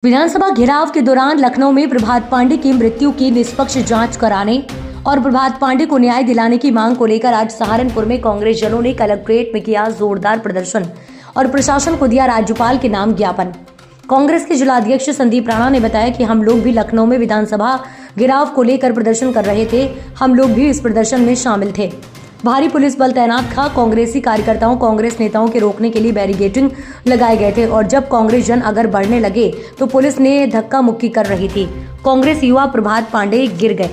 विधानसभा घेराव के दौरान लखनऊ में प्रभात पांडे की मृत्यु की निष्पक्ष जांच कराने और प्रभात पांडे को न्याय दिलाने की मांग को लेकर आज सहारनपुर में कांग्रेस जनों ने कलेक्ट्रेट में किया जोरदार प्रदर्शन और प्रशासन को दिया राज्यपाल के नाम ज्ञापन। कांग्रेस के जिलाध्यक्ष संदीप राणा ने बताया कि हम लोग भी लखनऊ में विधानसभा घेराव को लेकर प्रदर्शन कर रहे थे, हम लोग भी इस प्रदर्शन में शामिल थे। भारी पुलिस बल तैनात था। कांग्रेसी कार्यकर्ताओं, कांग्रेस नेताओं के रोकने के लिए बैरिकेडिंग लगाए गए थे और जब कांग्रेस जन अगर बढ़ने लगे तो पुलिस ने धक्का मुक्की कर रही थी। कांग्रेस युवा प्रभात पांडे गिर गए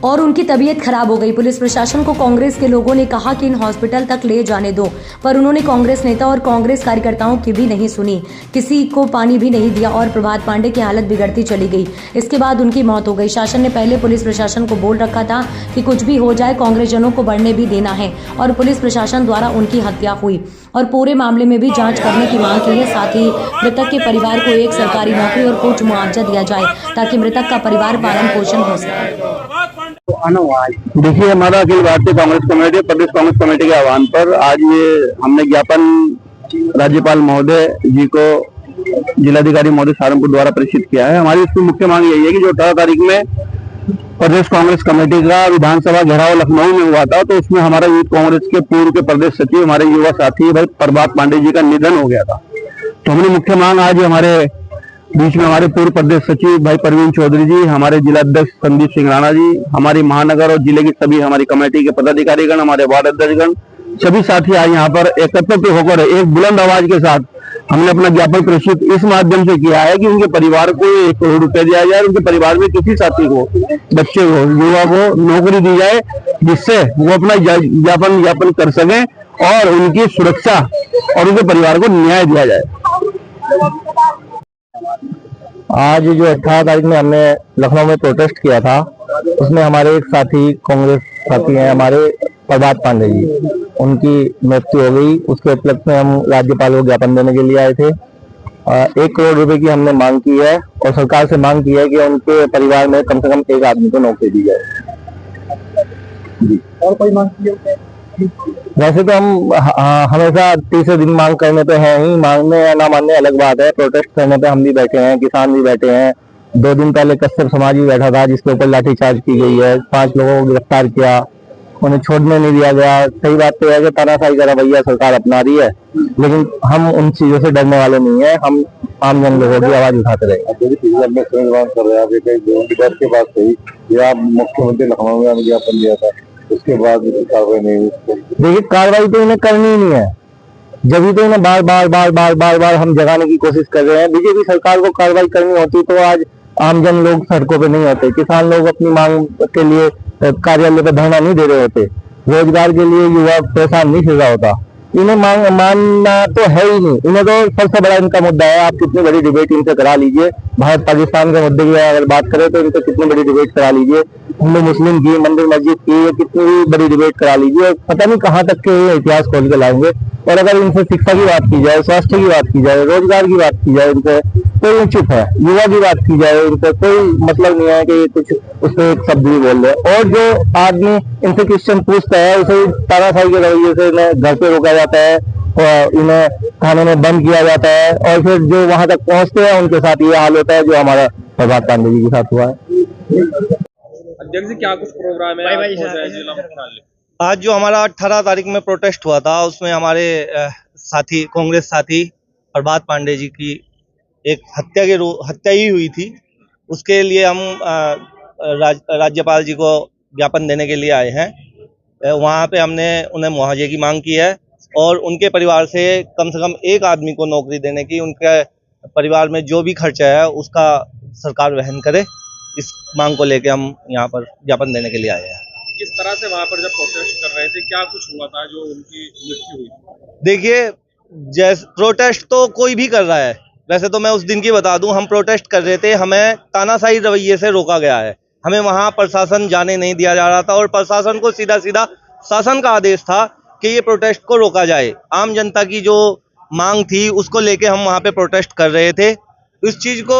और उनकी तबीयत खराब हो गई। पुलिस प्रशासन को कांग्रेस के लोगों ने कहा कि इन हॉस्पिटल तक ले जाने दो, पर उन्होंने कांग्रेस नेता और कांग्रेस कार्यकर्ताओं की भी नहीं सुनी, किसी को पानी भी नहीं दिया और प्रभात पांडे की हालत बिगड़ती चली गई। इसके बाद उनकी मौत हो गई। शासन ने पहले पुलिस प्रशासन को बोल रखा था कि कुछ भी हो जाए कांग्रेस जनों को बढ़ने भी देना है और पुलिस प्रशासन द्वारा उनकी हत्या हुई और पूरे मामले में भी जाँच करने की मांग की है। साथ ही मृतक के परिवार को एक सरकारी नौकरी और कुछ मुआवजा दिया जाए ताकि मृतक का परिवार पालन पोषण हो सके। देखिए, हमारा अखिल भारतीय कांग्रेस कमेटी, प्रदेश कांग्रेस कमेटी के आह्वान पर आज ये हमने ज्ञापन राज्यपाल महोदय जी को जिलाधिकारी महोदय सहारनपुर द्वारा प्रेषित किया है। हमारी इसकी मुख्य मांग यही है कि जो 18 तारीख में प्रदेश कांग्रेस कमेटी का विधानसभा घेराव लखनऊ में हुआ था, तो उसमें हमारा यूथ कांग्रेस के पूर्व के प्रदेश सचिव, हमारे युवा साथी भाई प्रभात पांडे जी का निधन हो गया था। तो हमने मुख्य मांग आज हमारे बीच में हमारे पूर्व प्रदेश सचिव भाई परवीन चौधरी जी, हमारे जिलाध्यक्ष संदीप सिंह राणा जी, हमारी महानगर और जिले की सभी हमारी कमेटी के पदाधिकारीगण, हमारे वार्ड अध्यक्षगण, सभी साथी आज यहाँ पर एकत्रित होकर एक बुलंद आवाज के साथ हमने अपना ज्ञापन प्रेषित इस माध्यम से किया है कि उनके परिवार को 1 करोड़ रुपए दिया जाए, उनके परिवार में किसी साथी को, बच्चे को, युवा को नौकरी दी जाए, जिससे वो अपना ज्ञापन कर सकें और उनकी सुरक्षा और उनके परिवार को न्याय दिया जाए। आज जो 18 तारीख में हमने लखनऊ में प्रोटेस्ट किया था, उसमें हमारे एक साथी, कांग्रेस साथी हैं हमारे प्रभात पांडे जी, उनकी मृत्यु हो गई। उसके उपलक्ष्य में हम राज्यपाल को ज्ञापन देने के लिए आए थे। 1 करोड़ रुपए की हमने मांग की है और सरकार से मांग की है कि उनके परिवार में कम से कम एक आदमी को नौकरी दी जाए जी। और कोई मांग की है? वैसे तो हम हमेशा तीसरे दिन मांग करने पे हैं ही, मांगने या ना मानने अलग बात है। प्रोटेस्ट करने पे हम भी बैठे हैं, किसान भी बैठे हैं। 2 दिन पहले कश्यप समाज भी बैठा था, जिसके ऊपर लाठीचार्ज की गई है, 5 लोगों को गिरफ्तार किया, उन्हें छोड़ने नहीं दिया गया। सही बात तो है कि तानाशाही का रवैया सरकार अपना रही है, लेकिन हम उन चीजों से डरने वाले नहीं है। हम आम जन लोगों की आवाज उठाते रहेंगे। मुख्यमंत्री लखनऊ में ज्ञापन दिया था, उसके बाद कार्रवाई नहीं हुई। देखिए, कार्रवाई तो इन्हें करनी ही नहीं है, जब भी तो इन्हें बार बार हम जगाने की कोशिश कर रहे हैं। बीजेपी सरकार को कार्रवाई करनी होती तो आज आमजन लोग सड़कों पे नहीं होते, किसान लोग अपनी मांग के लिए कार्यालय पे धरना नहीं दे रहे होते, रोजगार के लिए युवा परेशान नहीं फिर रहा होता। इन्हें मानना तो है ही नहीं। इन्हें तो सबसे बड़ा इनका मुद्दा है, आप कितनी बड़ी डिबेट इनसे करा लीजिए, भारत पाकिस्तान के मुद्दे की अगर बात करें तो इनसे कितनी बड़ी डिबेट करा लीजिए, हिंदू मुस्लिम की, मंदिर मस्जिद की, कितनी भी बड़ी डिबेट करा लीजिए, पता नहीं कहाँ तक के इतिहास खोल के लाएंगे। और अगर इनसे शिक्षा की बात की जाए, स्वास्थ्य की बात की जाए, रोजगार की बात की जाए, इनसे कोई चुप है। युवा की बात की जाए, इनसे कोई मतलब नहीं है कि कुछ उसमें एक शब्द भी बोल रहे। और जो आदमी इनसे क्वेश्चन पूछता है, उसे तानाशाही के रवैये से इन्हें घर पे रोका जाता है और इन्हें थाने में बंद किया जाता है, और फिर जो वहां तक पहुंचते हैं उनके साथ ये हाल होता है जो हमारा प्रभात पांडे जी के साथ हुआ है। अध्यक्ष जी, क्या कुछ प्रोग्राम है? आज जो हमारा 18 तारीख में प्रोटेस्ट हुआ था, उसमें हमारे साथी, कांग्रेस साथी प्रभात पांडे जी की एक हत्या ही हुई थी। उसके लिए हम राज्यपाल जी को ज्ञापन देने के लिए आए हैं। वहाँ पे हमने उन्हें मुआवजे की मांग की है और उनके परिवार से कम एक आदमी को नौकरी देने की, उनके परिवार में जो भी खर्चा है उसका सरकार वहन करे। इस मांग को लेके हम यहाँ पर ज्ञापन देने के लिए आए हैं। किस तरह से वहाँ पर जब प्रोटेस्ट कर रहे थे, क्या कुछ हुआ था जो उनकी मृत्यु हुई? देखिए, जैसे प्रोटेस्ट तो कोई भी कर रहा है, वैसे तो मैं उस दिन की बता दूं, हम प्रोटेस्ट कर रहे थे, हमें तानाशाही रवैये से रोका गया है। हमें वहाँ प्रशासन जाने नहीं दिया जा रहा था और प्रशासन को सीधा शासन का आदेश था कि ये प्रोटेस्ट को रोका जाए। आम जनता की जो मांग थी उसको लेके हम वहाँ पे प्रोटेस्ट कर रहे थे। इस चीज को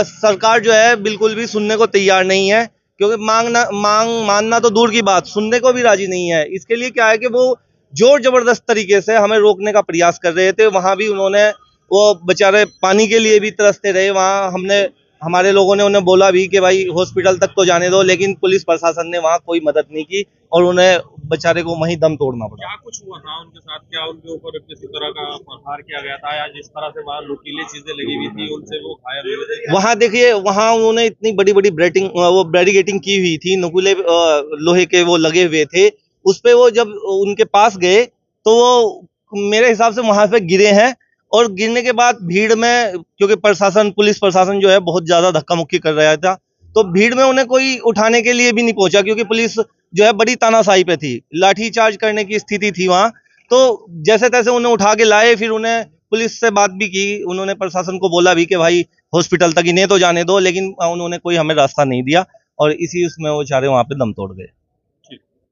सरकार जो है बिल्कुल भी सुनने को तैयार नहीं है, क्योंकि मानना तो दूर की बात, सुनने को भी राजी नहीं है। इसके लिए क्या है कि वो जोर जबरदस्त तरीके से हमें रोकने का प्रयास कर रहे थे। वहां भी उन्होंने वो बेचारे पानी के लिए भी तरसते रहे। वहाँ हमारे लोगों ने उन्हें बोला भी कि भाई हॉस्पिटल तक तो जाने दो, लेकिन पुलिस प्रशासन ने वहाँ कोई मदद नहीं की और उन्हें बेचारे को वहीं दम तोड़ना पड़ा। क्या कुछ हुआ था उनके साथ? क्या उनके ऊपर किसी तरह का प्रहार किया गया था, या जिस तरह से वहाँ नुकीली चीजें लगी हुई थी उनसे वो घायल हुए थे? वहाँ देखिए, वहाँ उन्होंने इतनी बड़ी बड़ी वो बैरिकेडिंग की हुई थी, नुकीले लोहे के वो लगे हुए थे। उस पे वो जब उनके पास गए तो वो मेरे हिसाब से वहां पे गिरे हैं, और गिरने के बाद भीड़ में, क्योंकि पुलिस प्रशासन जो है बहुत ज्यादा धक्का मुक्की कर रहा था, तो भीड़ में उन्हें कोई उठाने के लिए भी नहीं पहुंचा, क्योंकि पुलिस जो है बड़ी तानाशाही पे थी, लाठीचार्ज करने की स्थिति थी वहां। तो जैसे तैसे उन्हें उठा के लाए, फिर उन्हें पुलिस से बात भी की, उन्होंने प्रशासन को बोला भी कि भाई हॉस्पिटल तक इन्हें तो जाने दो, लेकिन उन्होंने कोई हमें रास्ता नहीं दिया और इसी उसमें वो बेचारे वहां पे दम तोड़ गए।